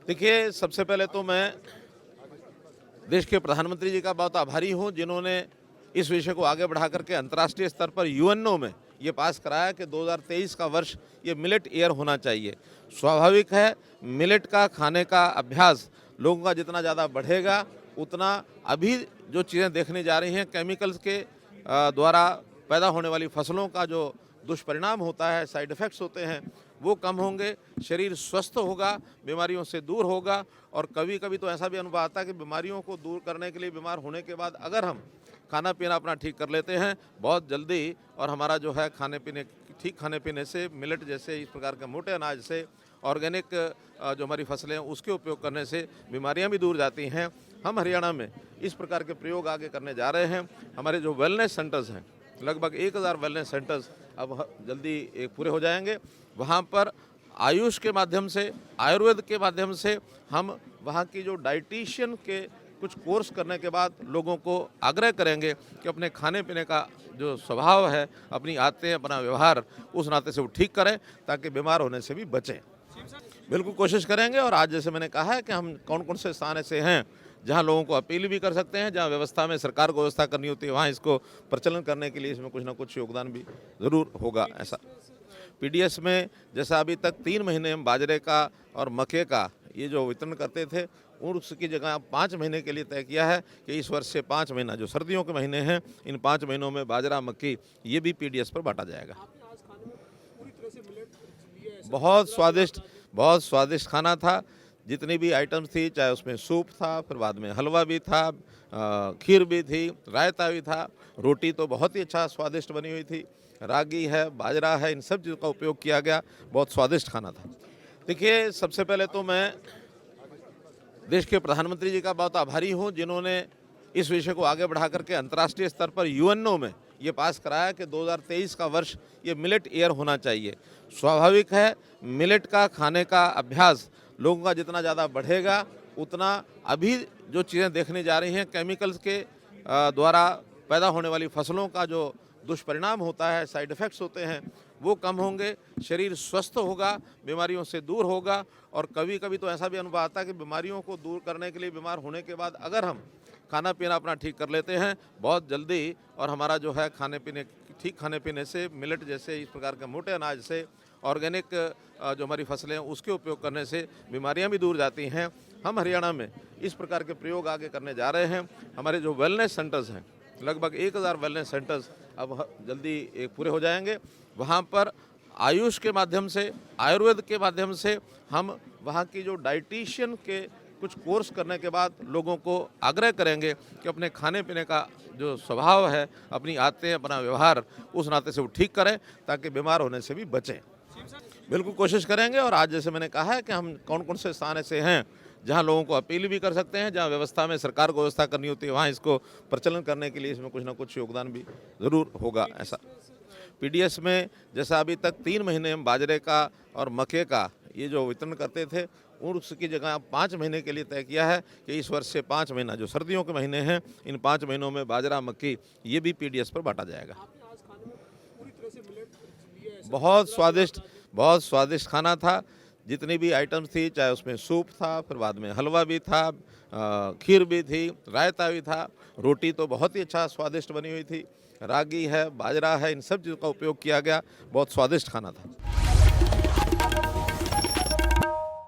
देखिए, सबसे पहले तो मैं देश के प्रधानमंत्री जी का बहुत आभारी हूं, जिन्होंने इस विषय को आगे बढ़ा करके अंतर्राष्ट्रीय स्तर पर यूएनओ में ये पास कराया कि 2023 का वर्ष ये मिलेट ईयर होना चाहिए। स्वाभाविक है, मिलेट का खाने का अभ्यास लोगों का जितना ज़्यादा बढ़ेगा, उतना अभी जो चीज़ें देखने जा रही हैं, केमिकल्स के द्वारा पैदा होने वाली फसलों का जो दुष्परिणाम होता है, साइड इफ़ेक्ट्स होते हैं, वो कम होंगे, शरीर स्वस्थ होगा, बीमारियों से दूर होगा। और कभी कभी तो ऐसा भी अनुभव आता है कि बीमारियों को दूर करने के लिए, बीमार होने के बाद अगर हम खाना पीना अपना ठीक कर लेते हैं बहुत जल्दी, और हमारा जो है ठीक खाने पीने से, मिलेट जैसे इस प्रकार के मोटे अनाज से, ऑर्गेनिक जो हमारी फसलें हैं उसके उपयोग करने से बीमारियां भी दूर जाती हैं। हम हरियाणा में इस प्रकार के प्रयोग आगे करने जा रहे हैं। हमारे जो वेलनेस सेंटर्स हैं, लगभग 1000 वेलनेस सेंटर्स अब जल्दी पूरे हो जाएंगे। वहाँ पर आयुष के माध्यम से, आयुर्वेद के माध्यम से हम वहाँ की जो डाइटिशियन के कुछ कोर्स करने के बाद लोगों को आग्रह करेंगे कि अपने खाने पीने का जो स्वभाव है, अपनी आदतें, अपना व्यवहार उस नाते से वो ठीक करें, ताकि बीमार होने से भी बचें। बिल्कुल कोशिश करेंगे। और आज जैसे मैंने कहा है कि हम कौन कौन से स्थान ऐसे हैं जहां लोगों को अपील भी कर सकते हैं, जहां व्यवस्था में सरकार को व्यवस्था करनी होती है, वहां इसको प्रचलन करने के लिए इसमें कुछ ना कुछ योगदान भी ज़रूर होगा। ऐसा पीडीएस में जैसा अभी तक 3 महीने हम बाजरे का और मक्के का ये जो वितरण करते थे, उसकी जगह 5 महीने के लिए तय किया है कि इस वर्ष से 5 महीना जो सर्दियों के महीने हैं, इन 5 महीनों में बाजरा, मक्की ये भी पीडीएस पर बांटा जाएगा। बहुत स्वादिष्ट खाना था। जितनी भी आइटम्स थी, चाहे उसमें सूप था, फिर बाद में हलवा भी था, खीर भी थी, रायता भी था, रोटी तो बहुत ही अच्छा स्वादिष्ट बनी हुई थी, रागी है, बाजरा है, इन सब चीज़ों का उपयोग किया गया। बहुत स्वादिष्ट खाना था। देखिए, सबसे पहले तो मैं देश के प्रधानमंत्री जी का बहुत आभारी हूं, जिन्होंने इस विषय को आगे बढ़ा करके अंतर्राष्ट्रीय स्तर पर यूएनओ में ये पास कराया कि 2023 का वर्ष ये मिलेट ईयर होना चाहिए। स्वाभाविक है, मिलेट का खाने का अभ्यास लोगों का जितना ज़्यादा बढ़ेगा, उतना अभी जो चीज़ें देखने जा रही हैं, केमिकल्स के द्वारा पैदा होने वाली फसलों का जो दुष्परिणाम होता है, साइड इफ़ेक्ट्स होते हैं, वो कम होंगे, शरीर स्वस्थ होगा, बीमारियों से दूर होगा। और कभी कभी तो ऐसा भी अनुभव आता है कि बीमारियों को दूर करने के लिए, बीमार होने के बाद अगर हम खाना पीना अपना ठीक कर लेते हैं बहुत जल्दी, और हमारा जो है ठीक खाने पीने से, मिलेट जैसे इस प्रकार के मोटे अनाज से, ऑर्गेनिक जो हमारी फसलें हैं उसके उपयोग करने से बीमारियां भी दूर जाती हैं। हम हरियाणा में इस प्रकार के प्रयोग आगे करने जा रहे हैं। हमारे जो वेलनेस सेंटर्स हैं, लगभग 1000 वेलनेस सेंटर्स अब जल्दी पूरे हो जाएंगे। वहाँ पर आयुष के माध्यम से, आयुर्वेद के माध्यम से हम वहाँ की जो डाइटिशियन के कुछ कोर्स करने के बाद लोगों को आग्रह करेंगे कि अपने खाने पीने का जो स्वभाव है, अपनी आदतें, अपना व्यवहार उस नाते से वो ठीक करें, ताकि बीमार होने से भी बचें। बिल्कुल कोशिश करेंगे। और आज जैसे मैंने कहा है कि हम कौन कौन से स्थान ऐसे हैं जहां लोगों को अपील भी कर सकते हैं, जहां व्यवस्था में सरकार को व्यवस्था करनी होती है, वहां इसको प्रचलन करने के लिए इसमें कुछ ना कुछ योगदान भी ज़रूर होगा। ऐसा पीडीएस में जैसा अभी तक 3 महीने हम बाजरे का और मक्के का ये जो वितरण करते थे, उसकी जगह 5 महीने के लिए तय किया है कि इस वर्ष से 5 महीना जो सर्दियों के महीने हैं, इन 5 महीनों में बाजरा, मक्की ये भी पीडीएस पर बांटा जाएगा। बहुत स्वादिष्ट खाना था। जितनी भी आइटम्स थी, चाहे उसमें सूप था, फिर बाद में हलवा भी था, खीर भी थी, रायता भी था, रोटी तो बहुत ही अच्छा स्वादिष्ट बनी हुई थी, रागी है, बाजरा है, इन सब चीज़ों का उपयोग किया गया। बहुत स्वादिष्ट खाना था।